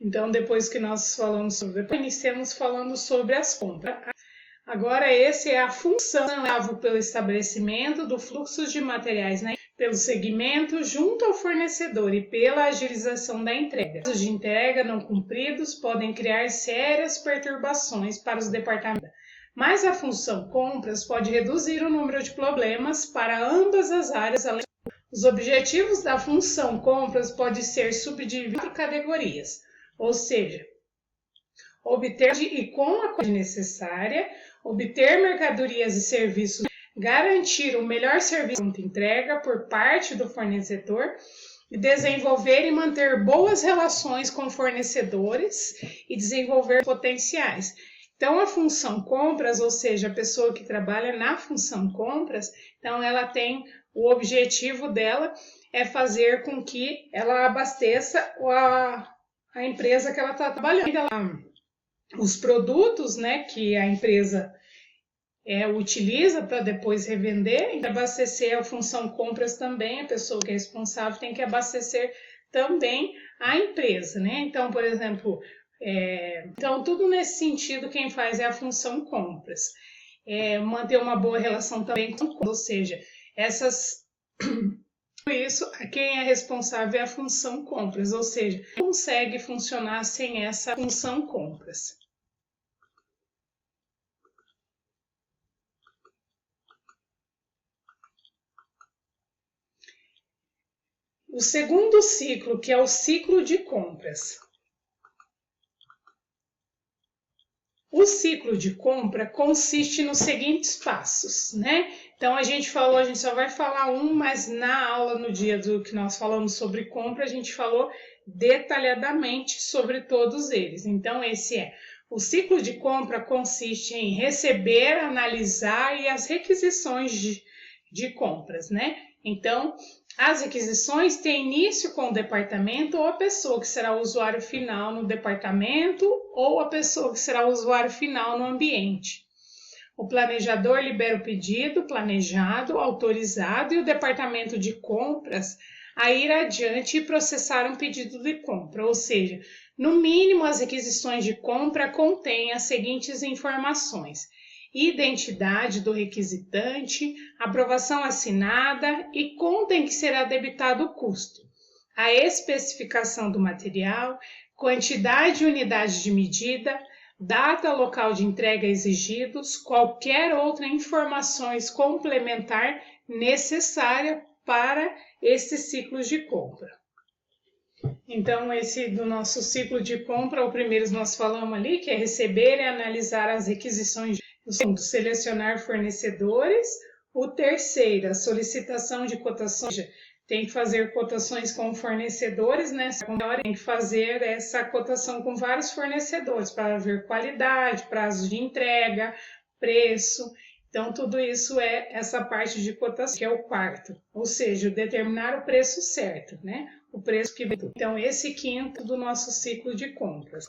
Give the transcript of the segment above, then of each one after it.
Então, depois que nós falamos sobre, iniciamos falando sobre as compras. Agora, essa é a função pelo estabelecimento do fluxo de materiais, né, pelo segmento junto ao fornecedor e pela agilização da entrega. Os de entrega não cumpridos podem criar sérias perturbações para os departamentos, mas a função compras pode reduzir o número de problemas para ambas as áreas. Os objetivos da função compras podem ser subdivididos em 4 categorias, ou seja, obter e com a quantidade necessária, obter mercadorias e serviços, garantir o melhor serviço de entrega por parte do fornecedor, desenvolver e manter boas relações com fornecedores e desenvolver potenciais. Então, a função compras, ou seja, a pessoa que trabalha na função compras, então ela tem o objetivo dela é fazer com que ela abasteça a empresa que ela está trabalhando. Os produtos, né, que a empresa utiliza para depois revender, e abastecer a função compras também, a pessoa que é responsável tem que abastecer também a empresa, né? Então, por exemplo, então tudo nesse sentido quem faz é a função compras. Manter uma boa relação também com, ou seja, isso, quem é responsável é a função compras, ou seja, não consegue funcionar sem essa função compras. O segundo ciclo, que é o ciclo de compras. O ciclo de compra consiste nos seguintes passos, né? Então a gente só vai falar mas na aula no dia do que nós falamos sobre compra, a gente falou detalhadamente sobre todos eles. Então o ciclo de compra consiste em receber, analisar e as requisições de compras, né? Então, as requisições têm início com o departamento ou a pessoa que será o usuário final no departamento ou a pessoa que será o usuário final no ambiente. O planejador libera o pedido planejado, autorizado e o departamento de compras a ir adiante e processar um pedido de compra, ou seja, no mínimo as requisições de compra contêm as seguintes informações: identidade do requisitante, aprovação assinada e conta em que será debitado o custo, a especificação do material, quantidade e unidade de medida, data local de entrega exigidos, qualquer outra informações complementar necessária para esses ciclos de compra. Então, esse do nosso ciclo de compra, o primeiro nós falamos ali, que é receber e analisar as requisições. O segundo, selecionar fornecedores. O terceiro, a solicitação de cotações. Tem que fazer cotações com fornecedores, né? Tem que fazer essa cotação com vários fornecedores para ver qualidade, prazo de entrega, preço. Então, tudo isso é essa parte de cotação, que é o quarto. Ou seja, determinar o preço certo, né? O preço que... Então, esse quinto do nosso ciclo de compras.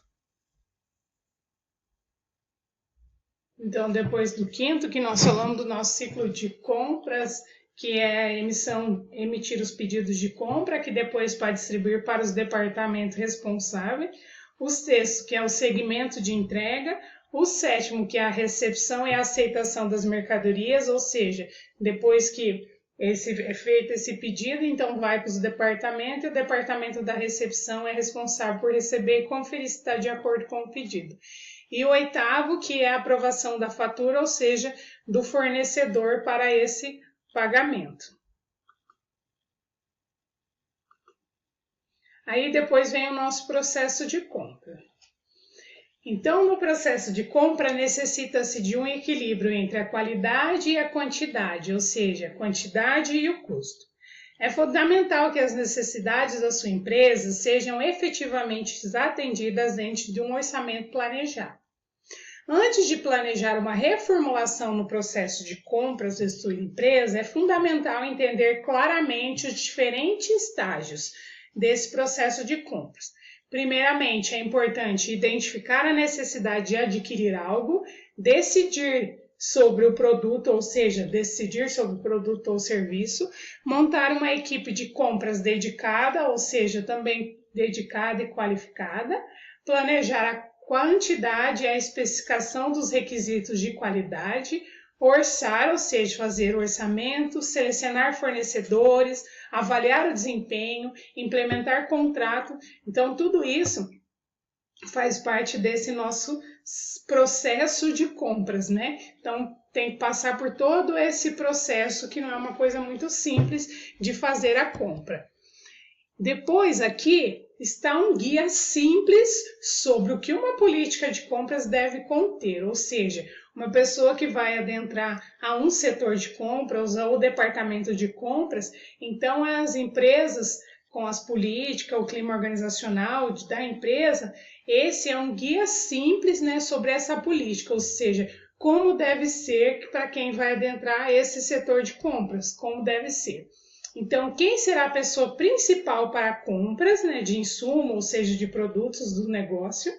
Então, depois do quinto, que nós falamos do nosso ciclo de compras, que é a emitir os pedidos de compra, que depois pode distribuir para os departamentos responsáveis. O sexto, que é o segmento de entrega. O sétimo, que é a recepção e a aceitação das mercadorias, ou seja, depois que é feito esse pedido, então vai para os departamentos, e o departamento da recepção é responsável por receber e conferir se está de acordo com o pedido. E o oitavo, que é a aprovação da fatura, ou seja, do fornecedor para esse pagamento. Aí depois vem o nosso processo de compra. Então, no processo de compra, necessita-se de um equilíbrio entre a qualidade e a quantidade, ou seja, a quantidade e o custo. É fundamental que as necessidades da sua empresa sejam efetivamente atendidas dentro de um orçamento planejado. Antes de planejar uma reformulação no processo de compras da sua empresa, é fundamental entender claramente os diferentes estágios desse processo de compras. Primeiramente, é importante identificar a necessidade de adquirir algo, decidir sobre o produto, ou seja, decidir sobre o produto ou serviço, montar uma equipe de compras dedicada, ou seja, também dedicada e qualificada, planejar a quantidade e a especificação dos requisitos de qualidade, orçar, ou seja, fazer orçamento, selecionar fornecedores, avaliar o desempenho, implementar contrato. Então, tudo isso faz parte desse nosso processo de compras, né? Então, tem que passar por todo esse processo, que não é uma coisa muito simples de fazer a compra. Depois, aqui está um guia simples sobre o que uma política de compras deve conter, ou seja, uma pessoa que vai adentrar a um setor de compras ou departamento de compras, então as empresas com as políticas, o clima organizacional da empresa, esse é um guia simples, né, sobre essa política, ou seja, como deve ser para quem vai adentrar esse setor de compras, como deve ser. Então, quem será a pessoa principal para compras, né, de insumo, ou seja, de produtos do negócio?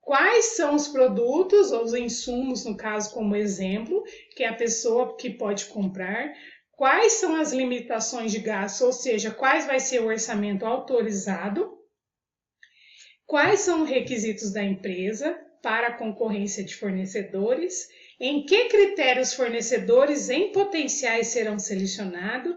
Quais são os produtos ou os insumos, no caso, como exemplo, que é a pessoa que pode comprar? Quais são as limitações de gasto, ou seja, quais vai ser o orçamento autorizado? Quais são os requisitos da empresa para a concorrência de fornecedores? Em que critérios fornecedores em potenciais serão selecionados?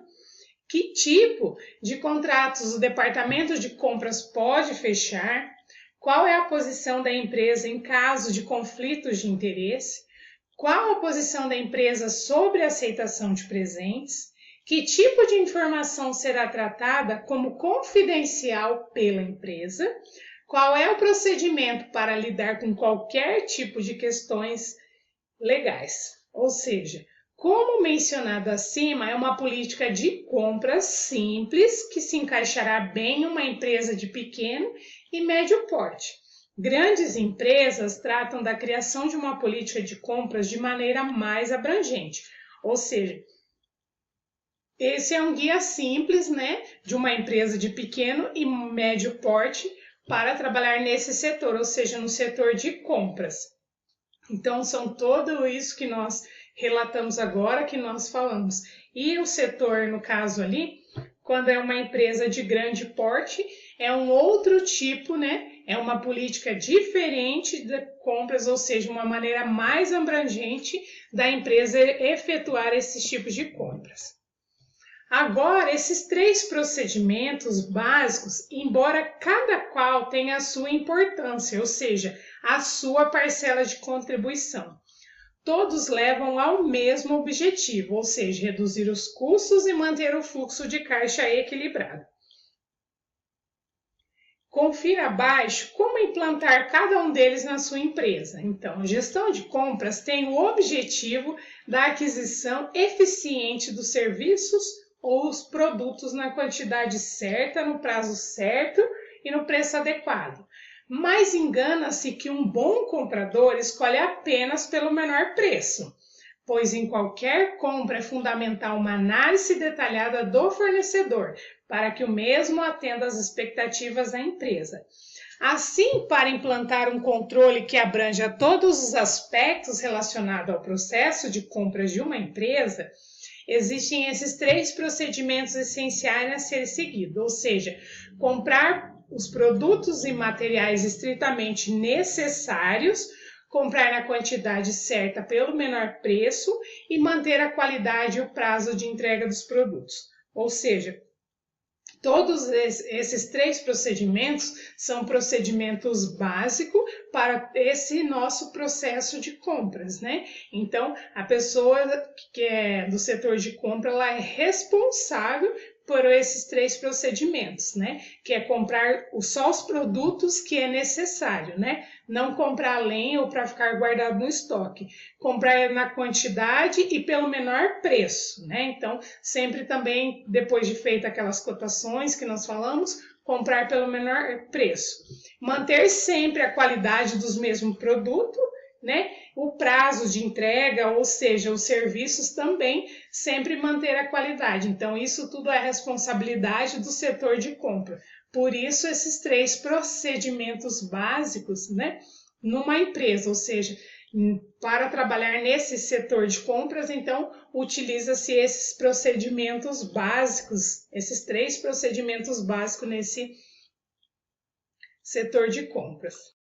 Que tipo de contratos o departamento de compras pode fechar? Qual é a posição da empresa em caso de conflitos de interesse? Qual a posição da empresa sobre a aceitação de presentes? Que tipo de informação será tratada como confidencial pela empresa? Qual é o procedimento para lidar com qualquer tipo de questões legais? Ou seja, como mencionado acima, é uma política de compras simples que se encaixará bem em uma empresa de pequeno e médio porte. Grandes empresas tratam da criação de uma política de compras de maneira mais abrangente, ou seja, esse é um guia simples, né, de uma empresa de pequeno e médio porte para trabalhar nesse setor, ou seja, no setor de compras. Então, são tudo isso que nós relatamos agora, que nós falamos. E o setor, no caso ali, quando é uma empresa de grande porte, é um outro tipo, né? É uma política diferente de compras, ou seja, uma maneira mais abrangente da empresa efetuar esses tipos de compras. Agora, esses 3 procedimentos básicos, embora cada qual tenha a sua importância, ou seja, a sua parcela de contribuição, todos levam ao mesmo objetivo, ou seja, reduzir os custos e manter o fluxo de caixa equilibrado. Confira abaixo como implantar cada um deles na sua empresa. Então, a gestão de compras tem o objetivo da aquisição eficiente dos serviços ou os produtos na quantidade certa, no prazo certo e no preço adequado. Mas engana-se que um bom comprador escolhe apenas pelo menor preço, pois em qualquer compra é fundamental uma análise detalhada do fornecedor, para que o mesmo atenda às expectativas da empresa. Assim, para implantar um controle que abranja todos os aspectos relacionados ao processo de compras de uma empresa, existem esses 3 procedimentos essenciais a ser seguidos, ou seja, comprar os produtos e materiais estritamente necessários, comprar na quantidade certa pelo menor preço e manter a qualidade e o prazo de entrega dos produtos. Ou seja, todos esses 3 procedimentos são procedimentos básicos para esse nosso processo de compras, né? Então, a pessoa que é do setor de compra, ela é responsável por esses 3 procedimentos, né? Que é comprar só os produtos que é necessário, né? Não comprar além ou para ficar guardado no estoque. Comprar na quantidade e pelo menor preço, né? Então, sempre também, depois de feita aquelas cotações que nós falamos, comprar pelo menor preço. Manter sempre a qualidade dos mesmos produtos, né? O prazo de entrega, ou seja, os serviços também, sempre manter a qualidade. Então, isso tudo é responsabilidade do setor de compra. Por isso, esses 3 procedimentos básicos, né, numa empresa, ou seja, para trabalhar nesse setor de compras, então, utiliza-se esses procedimentos básicos, esses 3 procedimentos básicos setor de compras.